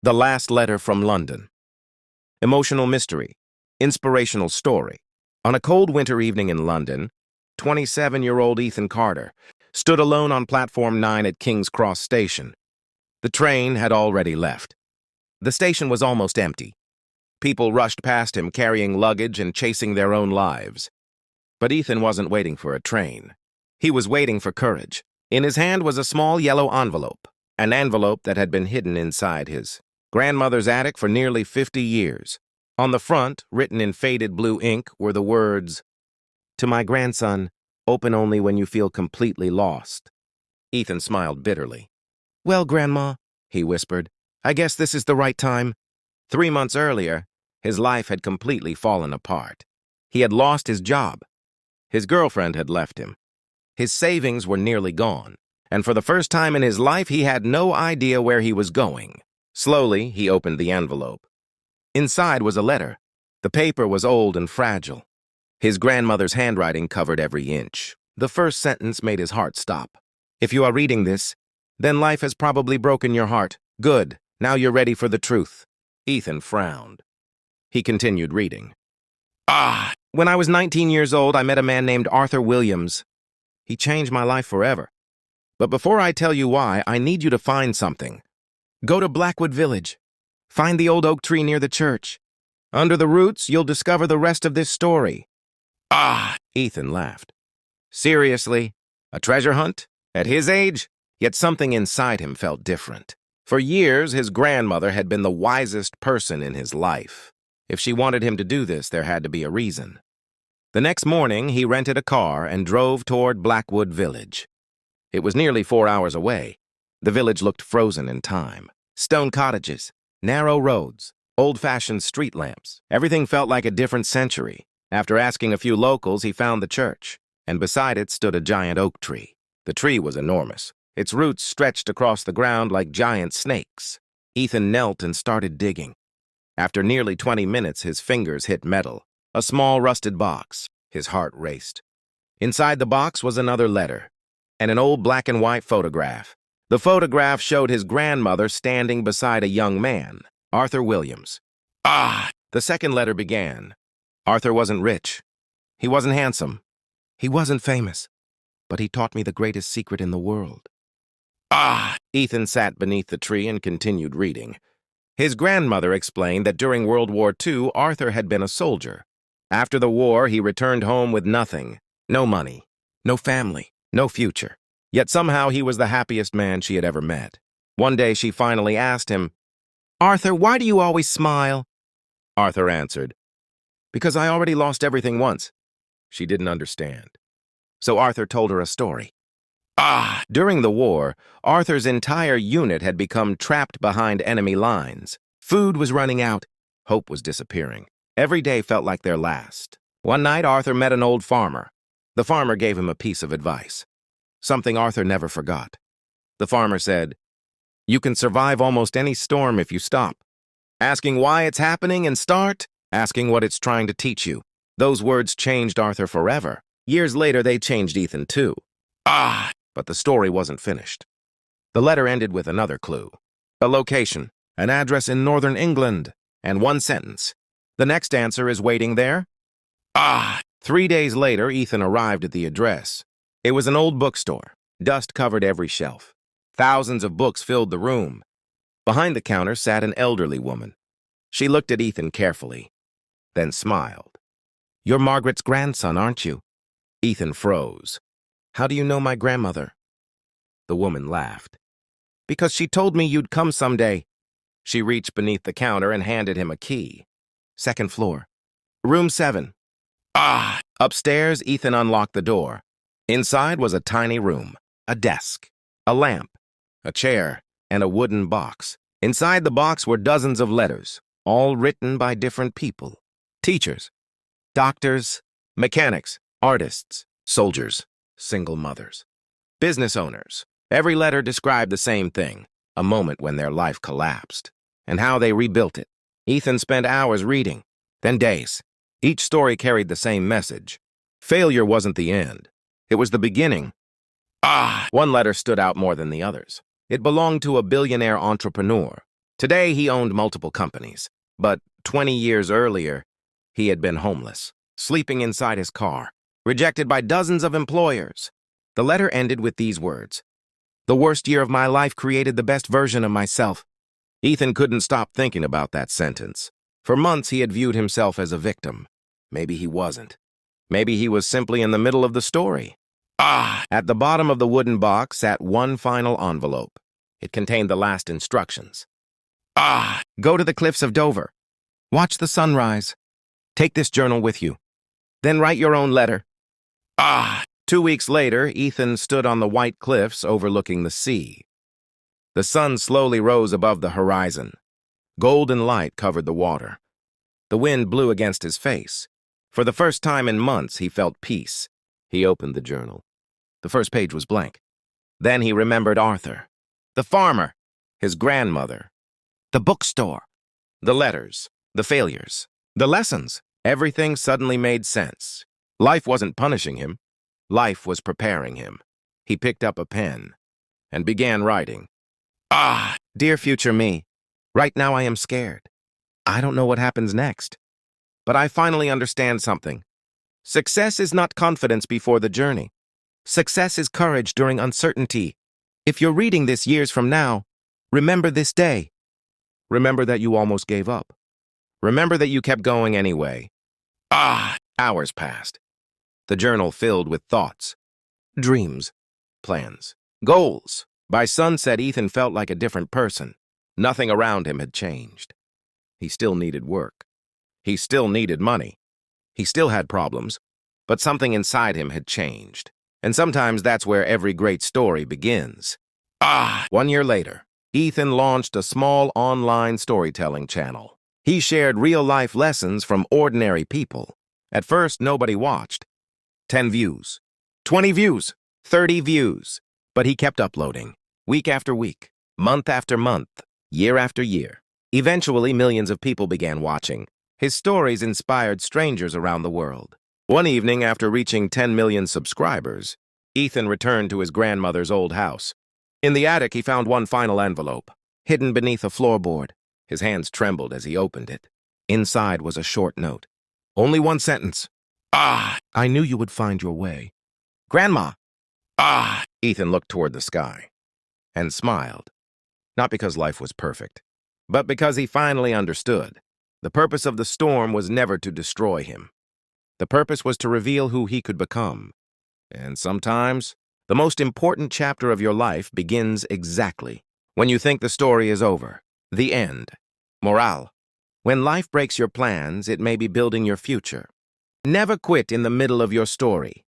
The Last Letter from London. Emotional mystery. Inspirational story. On a cold winter evening in London, 27-year-old Ethan Carter stood alone on Platform 9 at King's Cross Station. The train had already left. The station was almost empty. People rushed past him carrying luggage and chasing their own lives. But Ethan wasn't waiting for a train. He was waiting for courage. In his hand was a small yellow envelope, an envelope that had been hidden inside his grandmother's attic for nearly 50 years. On the front, written in faded blue ink, were the words, "To my grandson, open only when you feel completely lost." Ethan smiled bitterly. "Well, Grandma," he whispered, "I guess this is the right time." 3 months earlier, his life had completely fallen apart. He had lost his job. His girlfriend had left him. His savings were nearly gone, and for the first time in his life, he had no idea where he was going. Slowly, he opened the envelope. Inside was a letter. The paper was old and fragile. His grandmother's handwriting covered every inch. The first sentence made his heart stop. "If you are reading this, then life has probably broken your heart. Good, now you're ready for the truth." Ethan frowned. He continued reading. When I was 19 years old, I met a man named Arthur Williams. He changed my life forever. But before I tell you why, I need you to find something. Go to Blackwood Village. Find the old oak tree near the church. Under the roots, you'll discover the rest of this story." Ethan laughed. Seriously? A treasure hunt? At his age? Yet something inside him felt different. For years, his grandmother had been the wisest person in his life. If she wanted him to do this, there had to be a reason. The next morning, he rented a car and drove toward Blackwood Village. It was nearly 4 hours away. The village looked frozen in time. Stone cottages, narrow roads, old-fashioned street lamps. Everything felt like a different century. After asking a few locals, he found the church, and beside it stood a giant oak tree. The tree was enormous. Its roots stretched across the ground like giant snakes. Ethan knelt and started digging. After nearly 20 minutes, his fingers hit metal, a small rusted box. His heart raced. Inside the box was another letter, and an old black-and-white photograph. The photograph showed his grandmother standing beside a young man, Arthur Williams. The second letter began. Arthur wasn't rich. He wasn't handsome. He wasn't famous. But he taught me the greatest secret in the world. Ethan sat beneath the tree and continued reading. His grandmother explained that during World War II, Arthur had been a soldier. After the war, he returned home with nothing. No money, no family, no future. Yet somehow he was the happiest man she had ever met. One day she finally asked him, "Arthur, why do you always smile?" Arthur answered, "Because I already lost everything once." She didn't understand. So Arthur told her a story. During the war, Arthur's entire unit had become trapped behind enemy lines. Food was running out. Hope was disappearing. Every day felt like their last. One night, Arthur met an old farmer. The farmer gave him a piece of advice. Something Arthur never forgot. The farmer said, "You can survive almost any storm if you stop. Asking why it's happening and start asking what it's trying to teach you." Those words changed Arthur forever. Years later, they changed Ethan too. But the story wasn't finished. The letter ended with another clue. A location, an address in northern England, and one sentence. "The next answer is waiting there." 3 days later, Ethan arrived at the address. It was an old bookstore. Dust covered every shelf. Thousands of books filled the room. Behind the counter sat an elderly woman. She looked at Ethan carefully, then smiled. "You're Margaret's grandson, aren't you?" Ethan froze. "How do you know my grandmother?" The woman laughed. "Because she told me you'd come someday." She reached beneath the counter and handed him a key. "Second floor. Room 7. Upstairs, Ethan unlocked the door. Inside was a tiny room, a desk, a lamp, a chair, and a wooden box. Inside the box were dozens of letters, all written by different people. Teachers, doctors, mechanics, artists, soldiers, single mothers, business owners. Every letter described the same thing, a moment when their life collapsed, and how they rebuilt it. Ethan spent hours reading, then days. Each story carried the same message. Failure wasn't the end. It was the beginning. One letter stood out more than the others. It belonged to a billionaire entrepreneur. Today, he owned multiple companies, but 20 years earlier, he had been homeless, sleeping inside his car, rejected by dozens of employers. The letter ended with these words: "The worst year of my life created the best version of myself." Ethan couldn't stop thinking about that sentence. For months, he had viewed himself as a victim. Maybe he wasn't. Maybe he was simply in the middle of the story. At the bottom of the wooden box sat one final envelope. It contained the last instructions. Go to the cliffs of Dover. Watch the sunrise. Take this journal with you. Then write your own letter. 2 weeks later, Ethan stood on the white cliffs overlooking the sea. The sun slowly rose above the horizon. Golden light covered the water. The wind blew against his face. For the first time in months, he felt peace. He opened the journal. The first page was blank. Then he remembered Arthur, the farmer, his grandmother, the bookstore, the letters, the failures, the lessons. Everything suddenly made sense. Life wasn't punishing him. Life was preparing him. He picked up a pen and began writing. Dear future me, right now I am scared. I don't know what happens next. But I finally understand something. Success is not confidence before the journey. Success is courage during uncertainty. If you're reading this years from now, remember this day. Remember that you almost gave up. Remember that you kept going anyway. Hours passed. The journal filled with thoughts, dreams, plans, goals. By sunset, Ethan felt like a different person. Nothing around him had changed. He still needed work. He still needed money. He still had problems, but something inside him had changed. And sometimes that's where every great story begins. 1 year later, Ethan launched a small online storytelling channel. He shared real-life lessons from ordinary people. At first, nobody watched. 10 views, 20 views, 30 views. But he kept uploading, week after week, month after month, year after year. Eventually, millions of people began watching. His stories inspired strangers around the world. One evening, after reaching 10 million subscribers, Ethan returned to his grandmother's old house. In the attic, he found one final envelope, hidden beneath a floorboard. His hands trembled as he opened it. Inside was a short note. Only one sentence. I knew you would find your way. Grandma. Ethan looked toward the sky and smiled. Not because life was perfect, but because he finally understood. The purpose of the storm was never to destroy him. The purpose was to reveal who he could become. And sometimes, the most important chapter of your life begins exactly when you think the story is over. The end. Morale. When life breaks your plans, it may be building your future. Never quit in the middle of your story.